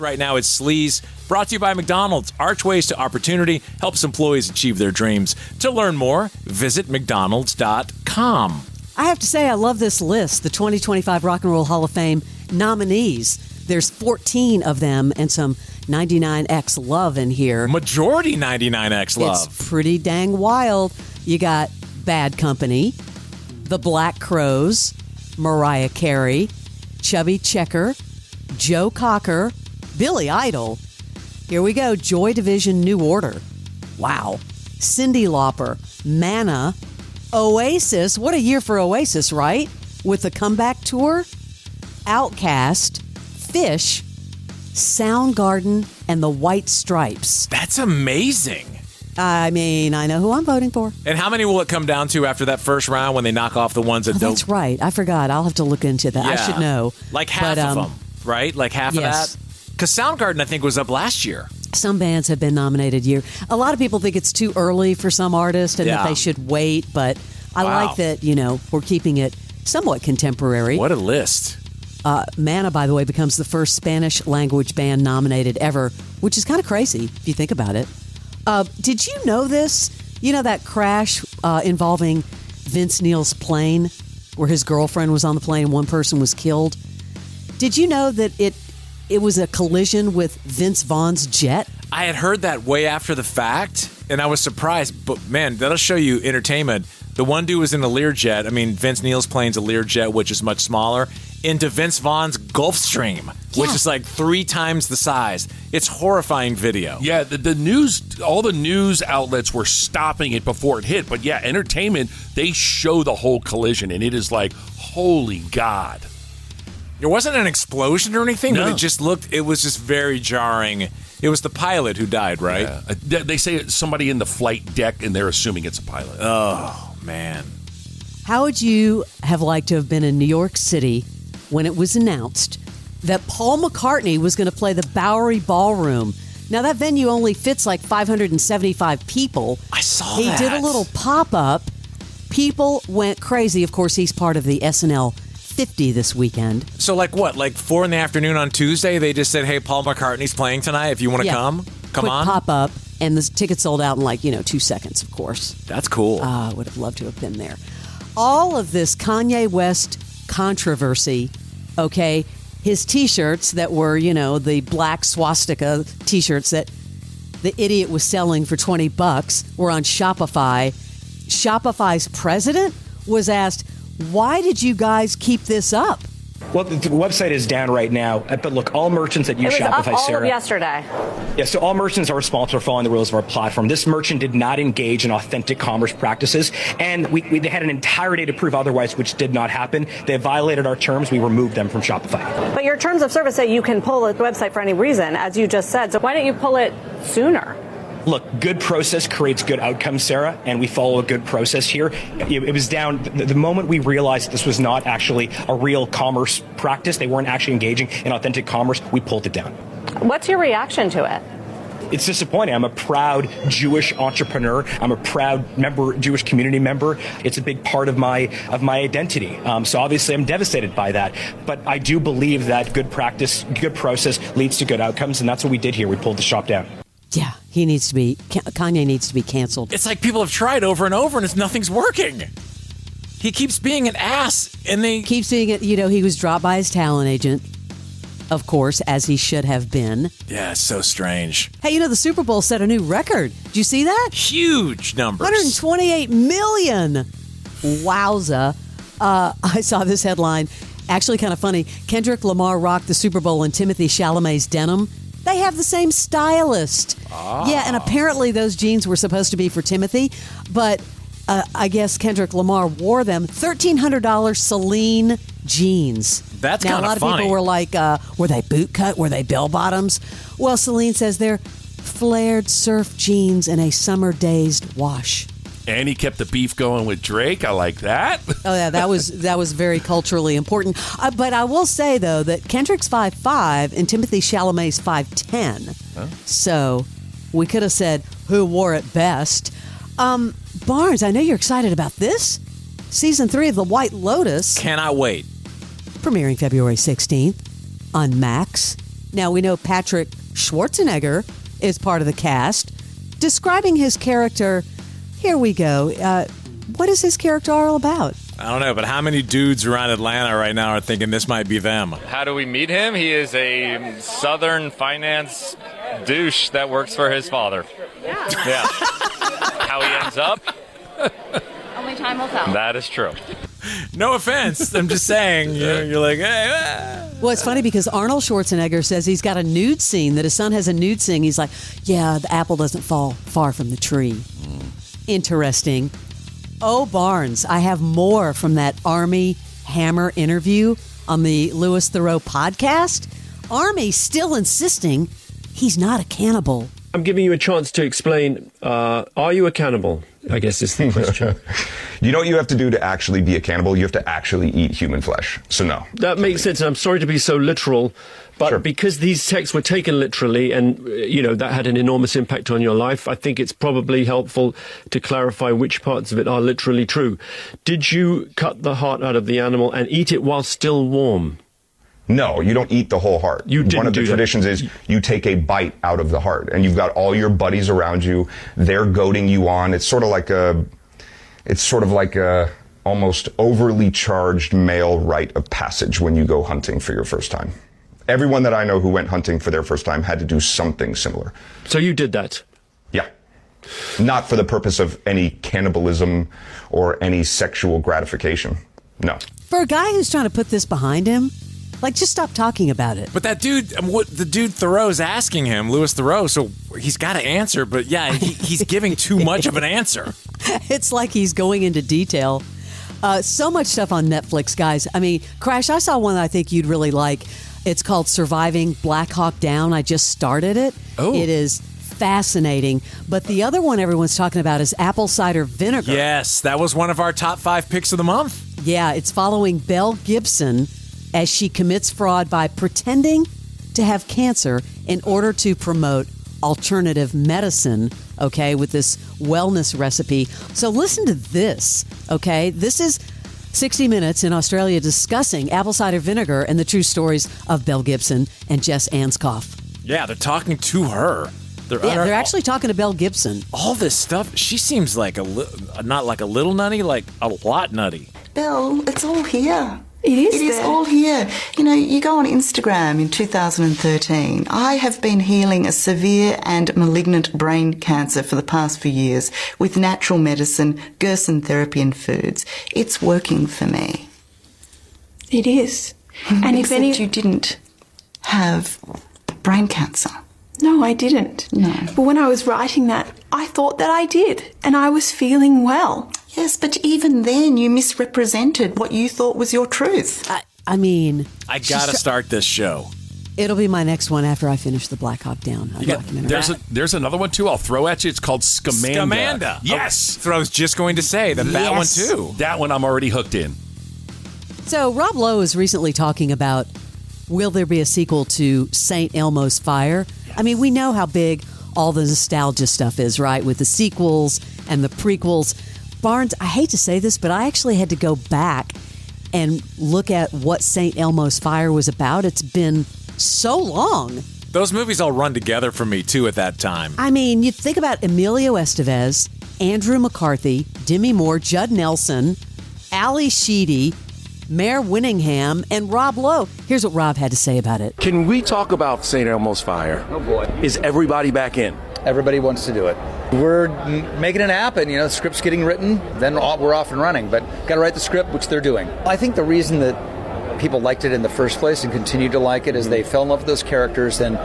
Right now, it's Sleaze, brought to you by McDonald's. Archways to Opportunity helps employees achieve their dreams. To learn more, visit mcdonalds.com. I have to say, I love this list, the 2025 Rock and Roll Hall of Fame nominees. There's 14 of them and some 99X Love in here. Majority 99X Love. It's pretty dang wild. You got Bad Company, The Black Crowes, Mariah Carey, Chubby Checker, Joe Cocker, Billy Idol. Here we go. Joy Division, New Order. Wow. Cyndi Lauper, Manna, Oasis. What a year for Oasis, right? With the comeback tour. Outkast, Fish, Soundgarden, and the White Stripes. That's amazing. I mean, I know who I'm voting for. And how many will it come down to after that first round when they knock off the ones that don't? That's right. I forgot. I'll have to look into that. Yeah. I should know. Like half of them, right? Like half of that? Because Soundgarden, I think, was up last year. Some bands have been nominated year. A lot of people think it's too early for some artists and that they should wait, but I like that, we're keeping it somewhat contemporary. What a list. Manna, by the way, becomes the first Spanish language band nominated ever, which is kind of crazy if you think about it. Did you know this? You know that crash involving Vince Neil's plane where his girlfriend was on the plane and one person was killed? Did you know that it was a collision with Vince Vaughn's jet? I had heard that way after the fact, and I was surprised. But, man, that'll show you entertainment. The one dude was in a Learjet. I mean, Vince Neil's plane's a Learjet, which is much smaller, into Vince Vaughn's Gulfstream, which is like 3 times the size. It's horrifying video. Yeah, the news, all the news outlets were stopping it before it hit. But, yeah, entertainment, they show the whole collision, and it is like, holy God. There wasn't an explosion or anything, No. but it was just very jarring. It was the pilot who died, right? Yeah. They say it's somebody in the flight deck, and they're assuming it's a pilot. Oh, man. How would you have liked to have been in New York City when it was announced that Paul McCartney was going to play the Bowery Ballroom? Now, that venue only fits like 575 people. I saw that. He did a little pop-up. People went crazy. Of course, he's part of the SNL 50 this weekend. So like what? Like 4 p.m. on Tuesday, they just said, hey, Paul McCartney's playing tonight. If you want to come Quick on. Pop-up. And the ticket sold out in 2 seconds, of course. That's cool. I would have loved to have been there. All of this Kanye West controversy, okay, his T-shirts that were, the black swastika T-shirts that the idiot was selling for $20 were on Shopify. Shopify's president was asked, why did you guys keep this up? Well, the website is down right now, but look, all merchants that use Shopify, up all Sarah. Of yesterday. Yeah, so all merchants are responsible for following the rules of our platform. This merchant did not engage in authentic commerce practices, and they had an entire day to prove otherwise, which did not happen. They violated our terms. We removed them from Shopify. But your terms of service say you can pull the website for any reason, as you just said. So why didn't you pull it sooner? Look, good process creates good outcomes, Sarah, and we follow a good process here. It was down the moment we realized this was not actually a real commerce practice. They weren't actually engaging in authentic commerce. We pulled it down. What's your reaction to it? It's disappointing. I'm a proud Jewish entrepreneur. I'm a proud Jewish community member. It's a big part of my identity. So obviously I'm devastated by that. But I do believe that good practice, good process leads to good outcomes, and that's what we did here. We pulled the shop down. Yeah, Kanye needs to be canceled. It's like people have tried over and over and nothing's working. He keeps being an ass and they keep seeing it. He was dropped by his talent agent, of course, as he should have been. Yeah, it's so strange. Hey, the Super Bowl set a new record. Did you see that? Huge numbers. 128 million. Wowza. I saw this headline. Actually kind of funny. Kendrick Lamar rocked the Super Bowl in Timothée Chalamet's denim. They have the same stylist. Oh. Yeah, and apparently those jeans were supposed to be for Timothy, but I guess Kendrick Lamar wore them. $1,300 Celine jeans. That's kind of funny. Now, a lot of people were like, were they boot cut? Were they bell bottoms? Well, Celine says they're flared surf jeans in a summer dazed wash. And he kept the beef going with Drake. I like that. Oh, yeah, that was very culturally important. But I will say, though, that Kendrick's 5'5" and Timothée Chalamet's 5'10". Huh? So we could have said who wore it best. Barnes, I know you're excited about this. Season 3 of The White Lotus. Cannot wait. Premiering February 16th on Max. Now, we know Patrick Schwarzenegger is part of the cast. Describing his character, here we go. What is his character all about? I don't know, but how many dudes around Atlanta right now are thinking this might be them? How do we meet him? He is a Southern finance douche that works for his father. Yeah. How he ends up? Only time will tell. That is true. No offense. I'm just saying. You're like, hey. Well, it's funny because Arnold Schwarzenegger says he's got a nude scene, that his son has a nude scene. He's like, yeah, the apple doesn't fall far from the tree. Interesting. Oh, Barnes, I have more from that Armie Hammer interview on the Louis Theroux podcast. Armie still insisting he's not a cannibal. I'm giving you a chance to explain, are you a cannibal? I guess is the question. You know what you have to do to actually be a cannibal? You have to actually eat human flesh. So no. That makes sense. I'm sorry to be so literal, but Sure. because these texts were taken literally and, that had an enormous impact on your life, I think it's probably helpful to clarify which parts of it are literally true. Did you cut the heart out of the animal and eat it while still warm? No, you don't eat the whole heart. You didn't One of the do that. traditions is you take a bite out of the heart, and you've got all your buddies around you. They're goading you on. It's sort of like a almost overly charged male rite of passage when you go hunting for your first time. Everyone that I know who went hunting for their first time had to do something similar. So you did that? Yeah. Not for the purpose of any cannibalism or any sexual gratification. No. For a guy who's trying to put this behind him, just stop talking about it. But that dude, what the dude Theroux's asking him, Louis Theroux, so he's got to answer. But yeah, he's giving too much of an answer. It's like he's going into detail. So much stuff on Netflix, guys. I mean, Crash, I saw one that I think you'd really like. It's called Surviving Black Hawk Down. I just started it. Oh. It is fascinating. But the other one everyone's talking about is apple cider vinegar. Yes, that was one of our top 5 picks of the month. Yeah, it's following Belle Gibson as she commits fraud by pretending to have cancer in order to promote alternative medicine, okay, with this wellness recipe. So listen to this, okay? This is 60 Minutes in Australia discussing apple cider vinegar and the true stories of Belle Gibson and Jess Anscoff. Yeah, they're talking to her. They're actually talking to Belle Gibson. All this stuff, she seems like not like a little nutty, like a lot nutty. Belle, it's all here. It is It is all here. You go on Instagram in 2013. I have been healing a severe and malignant brain cancer for the past few years with natural medicine, Gerson therapy and foods. It's working for me. It is. And if Except you didn't have brain cancer. No, I didn't. No. But when I was writing that, I thought that I did, and I was feeling well. Yes, but even then you misrepresented what you thought was your truth. I mean... I got to start this show. It'll be my next one after I finish the Black Hawk Down. There's another one, too, I'll throw at you. It's called Scamanda. Yes! I was just going to say that one, too. That one I'm already hooked in. So Rob Lowe is recently talking about, will there be a sequel to St. Elmo's Fire? I mean, we know how big all the nostalgia stuff is, right? With the sequels and the prequels. Barnes, I hate to say this, but I actually had to go back and look at what St. Elmo's Fire was about. It's been so long. Those movies all run together for me, too, at that time. I mean, you think about Emilio Estevez, Andrew McCarthy, Demi Moore, Judd Nelson, Ali Sheedy, Mayor Winningham, and Rob Lowe. Here's what Rob had to say about it. Can we talk about St. Elmo's Fire? Oh, boy. Is everybody back in? Everybody wants to do it. We're making it happen. The script's getting written, then we're off and running. But got to write the script, which they're doing. I think the reason that people liked it in the first place and continue to like it is they fell in love with those characters and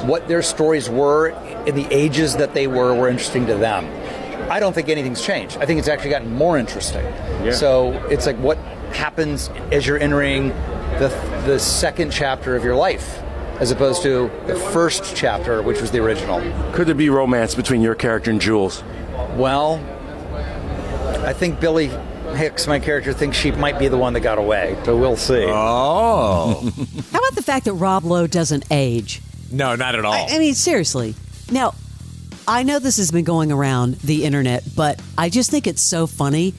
what their stories were in the ages that they were interesting to them. I don't think anything's changed. I think it's actually gotten more interesting. Yeah. So it's like what happens as you're entering the second chapter of your life, as opposed to the first chapter, which was the original. Could there be romance between your character and Jules? Well, I think Billy Hicks, my character, thinks she might be the one that got away, so we'll see. Oh. How about the fact that Rob Lowe doesn't age? No, not at all. I mean, seriously. Now, I know this has been going around the internet, but I just think it's so funny.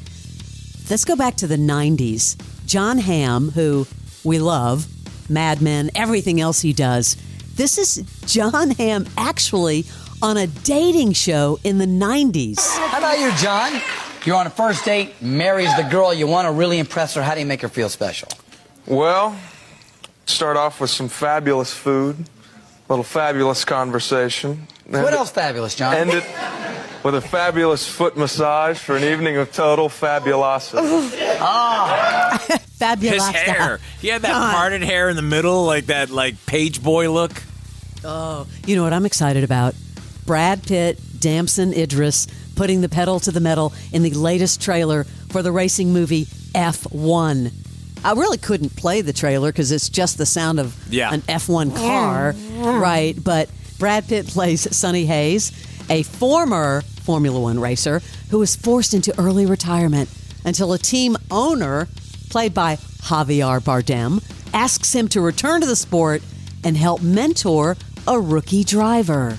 Let's go back to the 90s. John Hamm, who we love, Mad Men, everything else he does. This is John Hamm actually on a dating show in the 90s. How about you, John? You're on a first date, marries the girl, you want to really impress her. How do you make her feel special? Well, start off with some fabulous food, a little fabulous conversation. What else fabulous, John? End it with a fabulous foot massage for an evening of total fabulosity. Fabulous. His hair. He had that parted hair in the middle, like that page boy look. Oh, you know what I'm excited about? Brad Pitt, Damson Idris putting the pedal to the metal in the latest trailer for the racing movie F1. I really couldn't play the trailer because it's just the sound of an F1 car, right? But Brad Pitt plays Sonny Hayes, a former Formula One racer who was forced into early retirement until a team owner, played by Javier Bardem, asks him to return to the sport and help mentor a rookie driver,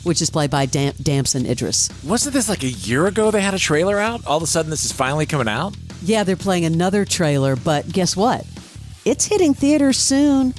which is played by Damson Idris. Wasn't this like a year ago they had a trailer out? All of a sudden this is finally coming out? Yeah, they're playing another trailer, but guess what? It's hitting theaters soon.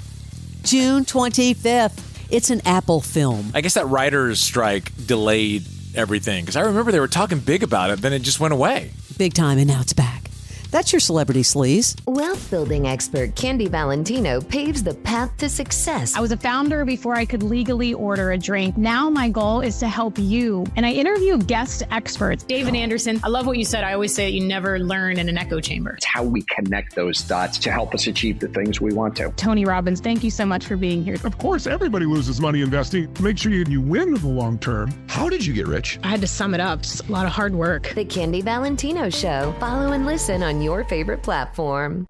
June 25th. It's an Apple film. I guess that writer's strike delayed everything, because I remember they were talking big about it, then it just went away. Big time, and now it's back. That's your celebrity sleaze. Wealth building expert Candy Valentino paves the path to success. I was a founder before I could legally order a drink. Now my goal is to help you. And I interview guest experts. David Anderson, I love what you said. I always say that you never learn in an echo chamber. It's how we connect those dots to help us achieve the things we want to. Tony Robbins, thank you so much for being here. Of course, everybody loses money investing. Make sure you win in the long term. How did you get rich? I had to sum it up. Just a lot of hard work. The Candy Valentino Show. Follow and listen on your favorite platform.